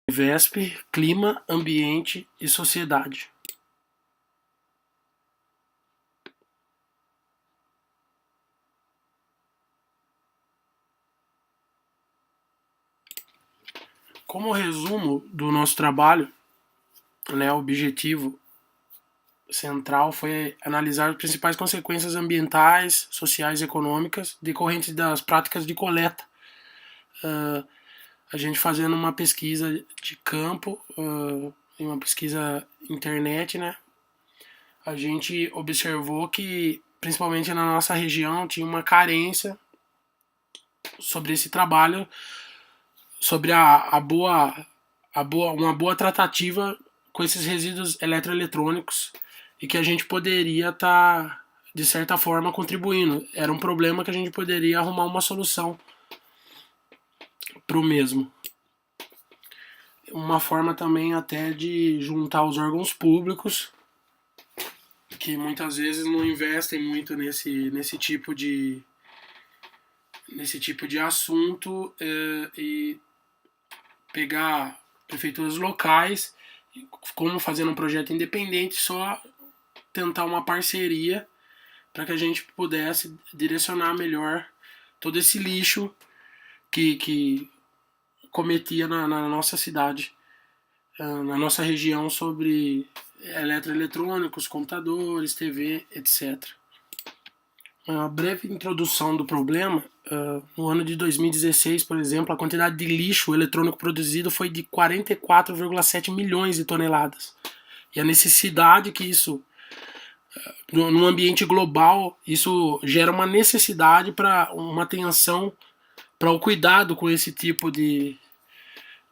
VESP, Clima, Ambiente e Sociedade. Como resumo do nosso trabalho, o objetivo central foi analisar as principais consequências ambientais, sociais e econômicas decorrentes das práticas de coleta. A gente fazendo uma pesquisa de campo, uma pesquisa internet, né? A gente observou que, principalmente na nossa região, tinha uma carência sobre esse trabalho, sobre uma boa tratativa com esses resíduos eletroeletrônicos e que a gente poderia estar, de certa forma, contribuindo. Era um problema que a gente poderia arrumar uma solução para o mesmo. Uma forma também até de juntar os órgãos públicos, que muitas vezes não investem muito nesse tipo de assunto, e pegar prefeituras locais, como fazendo um projeto independente, só tentar uma parceria para que a gente pudesse direcionar melhor todo esse lixo que cometia na nossa cidade, na nossa região, sobre eletroeletrônicos, computadores, TV, etc. Uma breve introdução do problema. No ano de 2016, por exemplo, a quantidade de lixo eletrônico produzido foi de 44,7 milhões de toneladas. E a necessidade que isso, no ambiente global, isso gera uma necessidade para uma atenção, para o cuidado com esse tipo de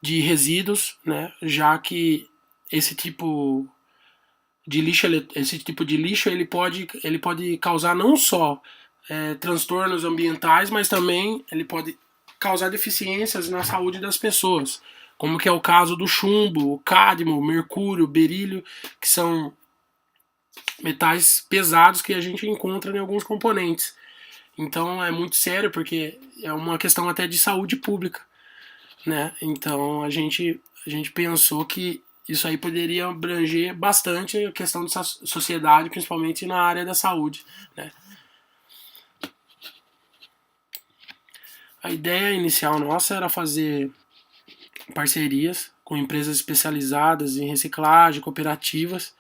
resíduos, né? Já que esse tipo de lixo ele pode causar não só transtornos ambientais, mas também ele pode causar deficiências na saúde das pessoas, como que é o caso do chumbo, o cádmio, o mercúrio, o berílio, que são metais pesados que a gente encontra em alguns componentes. Então é muito sério, porque é uma questão até de saúde pública, né? Então a gente pensou que isso aí poderia abranger bastante a questão da sociedade, principalmente na área da saúde, né? A ideia inicial nossa era fazer parcerias com empresas especializadas em reciclagem, cooperativas,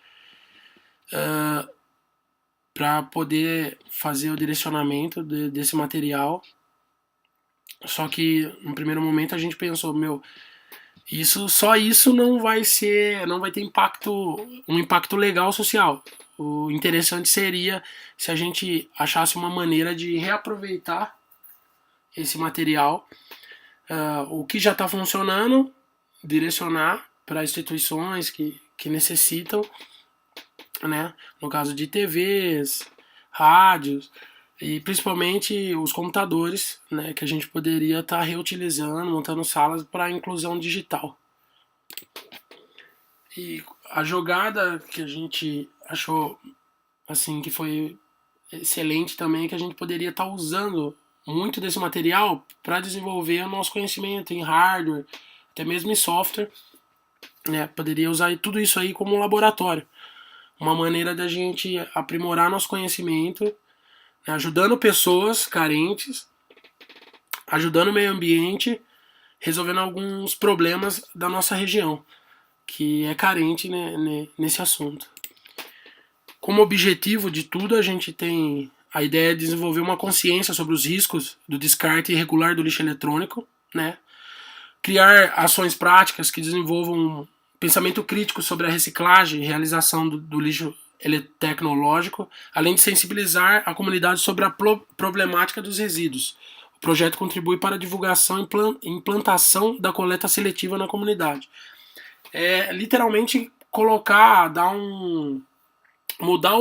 para poder fazer o direcionamento desse material. Só que no primeiro momento a gente pensou, só isso não vai ter um impacto legal social. O interessante seria se a gente achasse uma maneira de reaproveitar esse material, o que já está funcionando, direcionar para instituições que necessitam, né? No caso de TVs, rádios e principalmente os computadores, né? Que a gente poderia estar reutilizando, montando salas para inclusão digital. E a jogada que a gente achou assim que foi excelente também, que a gente poderia estar usando muito desse material para desenvolver o nosso conhecimento em hardware, até mesmo em software, né? Poderia usar tudo isso aí como um laboratório, uma maneira da gente aprimorar nosso conhecimento, né? Ajudando pessoas carentes, ajudando o meio ambiente, resolvendo alguns problemas da nossa região, que é carente, né, nesse assunto. Como objetivo de tudo, a gente tem a ideia de desenvolver uma consciência sobre os riscos do descarte irregular do lixo eletrônico, né? Criar ações práticas que desenvolvam um pensamento crítico sobre a reciclagem e realização do lixo tecnológico, além de sensibilizar a comunidade sobre a problemática dos resíduos. O projeto contribui para a divulgação e implantação da coleta seletiva na comunidade. É literalmente mudar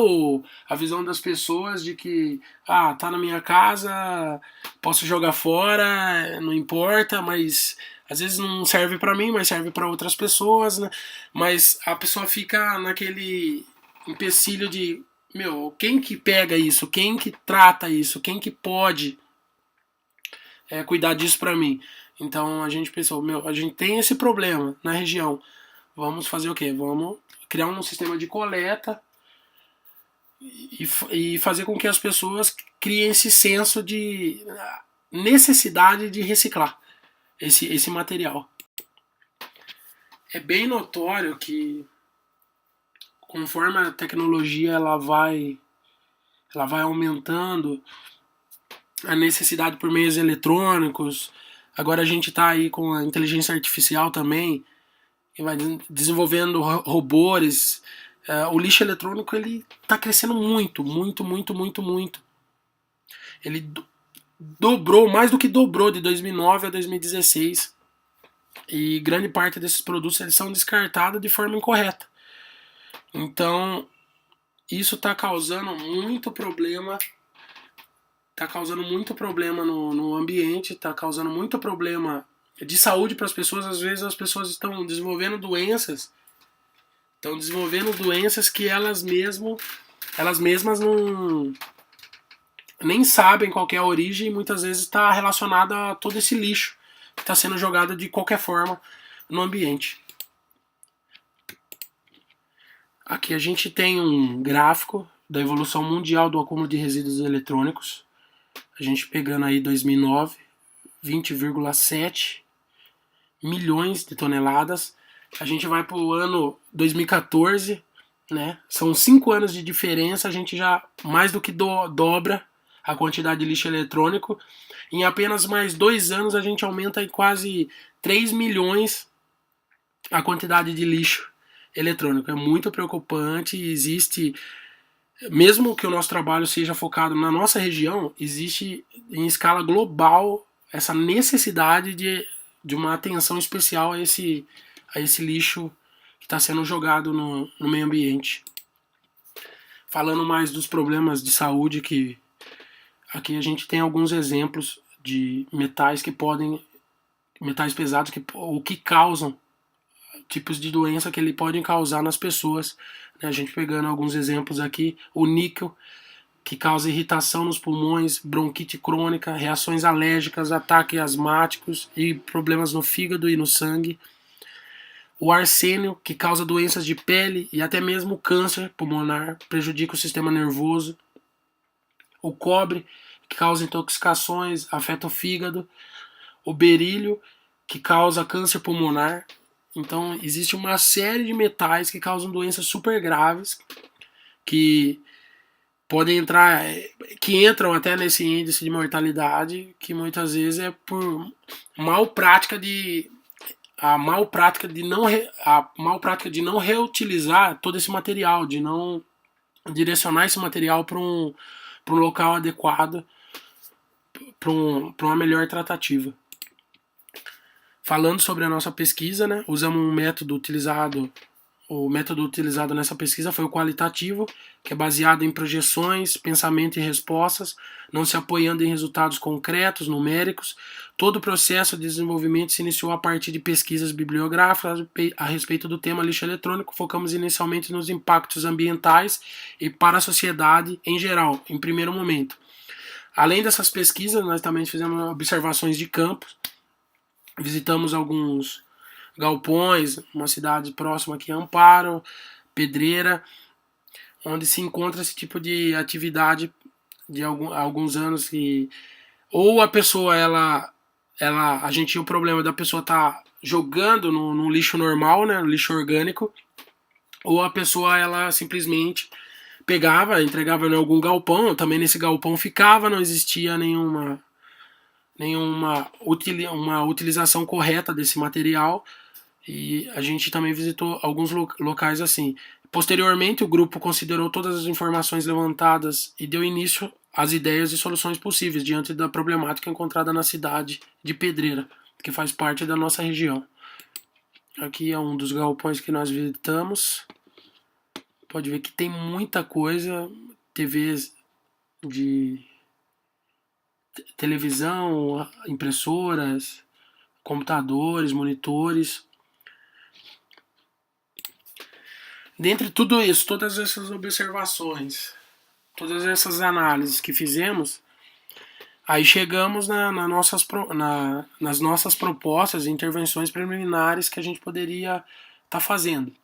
a visão das pessoas de que tá na minha casa, posso jogar fora, não importa, mas às vezes não serve para mim, mas serve para outras pessoas, né? Mas a pessoa fica naquele empecilho de, quem que pega isso? Quem que trata isso? Quem que pode cuidar disso para mim? Então a gente pensou, a gente tem esse problema na região. Vamos fazer o quê? Vamos criar um sistema de coleta e fazer com que as pessoas criem esse senso de necessidade de reciclar esse material. É bem notório que conforme a tecnologia ela vai aumentando a necessidade por meios eletrônicos. Agora a gente está aí com a inteligência artificial também, que vai desenvolvendo robôs. O lixo eletrônico ele está crescendo muito, muito, muito, muito, muito. Ele dobrou, mais do que dobrou de 2009 a 2016. E grande parte desses produtos eles são descartados de forma incorreta. Então, isso está causando muito problema. Está causando muito problema no ambiente, está causando muito problema de saúde para as pessoas. Às vezes as pessoas estão desenvolvendo doenças que elas mesmas não nem sabem qual é a origem, e muitas vezes está relacionada a todo esse lixo que está sendo jogado de qualquer forma no ambiente. Aqui a gente tem um gráfico da evolução mundial do acúmulo de resíduos eletrônicos. A gente pegando aí 2009, 20,7 milhões de toneladas. A gente vai para o ano 2014, né? São 5 anos de diferença, a gente já mais do que dobra a quantidade de lixo eletrônico. Em apenas mais 2 anos a gente aumenta em quase 3 milhões a quantidade de lixo eletrônico. É muito preocupante. Existe, mesmo que o nosso trabalho seja focado na nossa região, existe em escala global essa necessidade de uma atenção especial a esse lixo que está sendo jogado no meio ambiente. Falando mais dos problemas de saúde, que aqui a gente tem alguns exemplos de metais pesados que causam tipos de doença que ele pode causar nas pessoas. A gente pegando alguns exemplos aqui, o níquel, que causa irritação nos pulmões, bronquite crônica, reações alérgicas, ataques asmáticos e problemas no fígado e no sangue. O arsênio, que causa doenças de pele e até mesmo câncer pulmonar, prejudica o sistema nervoso. O cobre, que causa intoxicações, afeta o fígado. O berílio, que causa câncer pulmonar. Então, existe uma série de metais que causam doenças super graves, que podem entram até nesse índice de mortalidade, que muitas vezes é por mal prática de não reutilizar todo esse material, de não direcionar esse material para um local adequado, para uma melhor tratativa. Falando sobre a nossa pesquisa, né, usamos um método utilizado. O método utilizado nessa pesquisa foi o qualitativo, que é baseado em projeções, pensamento e respostas, não se apoiando em resultados concretos, numéricos. Todo o processo de desenvolvimento se iniciou a partir de pesquisas bibliográficas a respeito do tema lixo eletrônico. Focamos inicialmente nos impactos ambientais e para a sociedade em geral, em primeiro momento. Além dessas pesquisas, nós também fizemos observações de campo, visitamos alguns galpões, uma cidade próxima aqui, Amparo, Pedreira, onde se encontra esse tipo de atividade de alguns anos que ou a pessoa a gente tinha o problema da pessoa estar jogando no lixo normal, né, no lixo orgânico, ou a pessoa ela simplesmente pegava, entregava em algum galpão, também nesse galpão ficava, não existia nenhuma utilização correta desse material. E a gente também visitou alguns locais assim. Posteriormente, o grupo considerou todas as informações levantadas e deu início às ideias e soluções possíveis diante da problemática encontrada na cidade de Pedreira, que faz parte da nossa região. Aqui é um dos galpões que nós visitamos. Pode ver que tem muita coisa, TVs de televisão, impressoras, computadores, monitores. Dentre tudo isso, todas essas observações, todas essas análises que fizemos, Aí chegamos nas nossas propostas e intervenções preliminares que a gente poderia estar fazendo,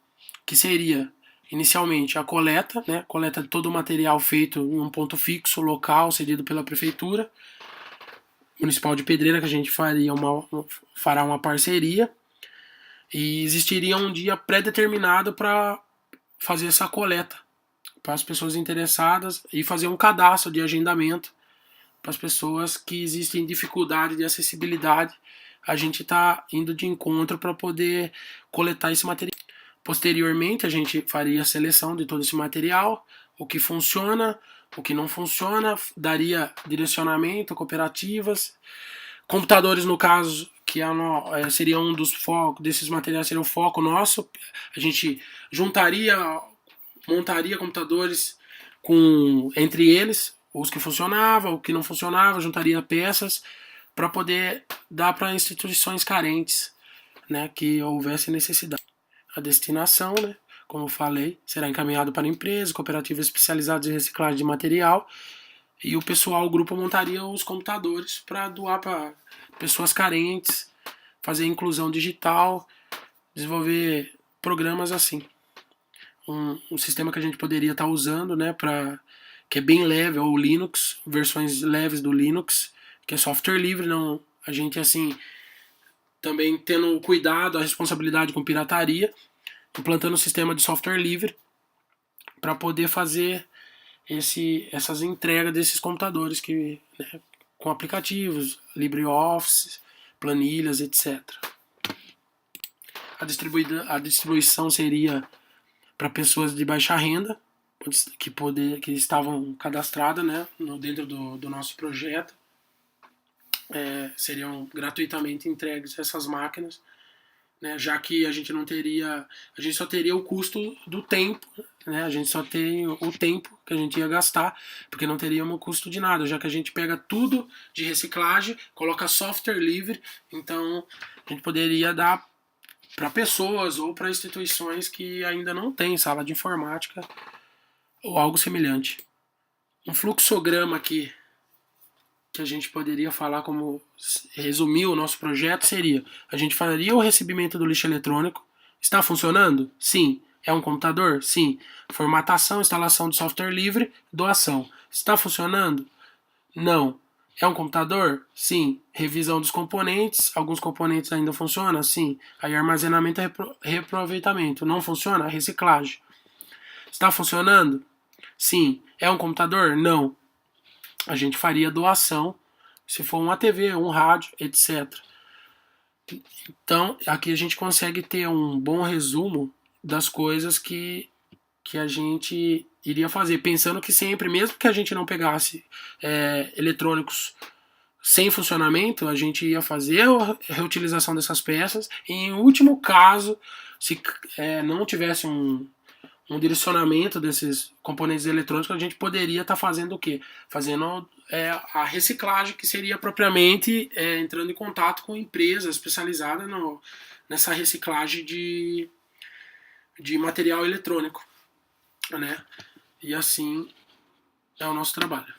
que seria inicialmente a coleta, né, coleta de todo o material feito em um ponto fixo, local, cedido pela Prefeitura Municipal de Pedreira, que a gente fará uma parceria, e existiria um dia pré-determinado para fazer essa coleta para as pessoas interessadas e fazer um cadastro de agendamento para as pessoas que existem dificuldade de acessibilidade. A gente está indo de encontro para poder coletar esse material. Posteriormente, a gente faria a seleção de todo esse material, o que funciona, o que não funciona, daria direcionamento, cooperativas, computadores, no caso, que seria um dos focos desses materiais, seria o foco nosso. A gente montaria computadores entre eles, os que funcionavam, o que não funcionava, juntaria peças para poder dar para instituições carentes, né, que houvesse necessidade. A destinação, né, como eu falei, será encaminhado para empresas, cooperativas especializadas em reciclagem de material, e o grupo montaria os computadores para doar para pessoas carentes, fazer inclusão digital, desenvolver programas assim. Um sistema que a gente poderia estar usando, né, que é bem leve, é o Linux, versões leves do Linux, que é software livre, não, a gente assim também tendo cuidado, a responsabilidade com pirataria, implantando um sistema de software livre para poder fazer essas entregas desses computadores né, com aplicativos, LibreOffice, planilhas, etc. A distribuição seria para pessoas de baixa renda que estavam cadastradas, né, dentro do nosso projeto. Seriam gratuitamente entregues essas máquinas, né, já que a gente só teria o custo do tempo, né, a gente só tem o tempo que a gente ia gastar, porque não teríamos custo de nada, já que a gente pega tudo de reciclagem, coloca software livre, então a gente poderia dar para pessoas ou para instituições que ainda não têm sala de informática ou algo semelhante. Um fluxograma aqui que a gente poderia falar como resumir o nosso projeto seria: a gente faria o recebimento do lixo eletrônico. Está funcionando? Sim. É um computador? Sim. Formatação, instalação de software livre, doação. Está funcionando? Não. É um computador? Sim. Revisão dos componentes. Alguns componentes ainda funcionam? Sim. Aí armazenamento e reaproveitamento. Não funciona? Reciclagem. Está funcionando? Sim. É um computador? Não. A gente faria doação, se for uma TV, um rádio, etc. Então, aqui a gente consegue ter um bom resumo das coisas que a gente iria fazer, pensando que sempre, mesmo que a gente não pegasse eletrônicos sem funcionamento, a gente ia fazer a reutilização dessas peças e, em último caso, se não tivesse um direcionamento desses componentes eletrônicos, a gente poderia estar fazendo o quê? Fazendo a reciclagem, que seria propriamente entrando em contato com empresas especializadas nessa reciclagem de material eletrônico, né? E assim é o nosso trabalho.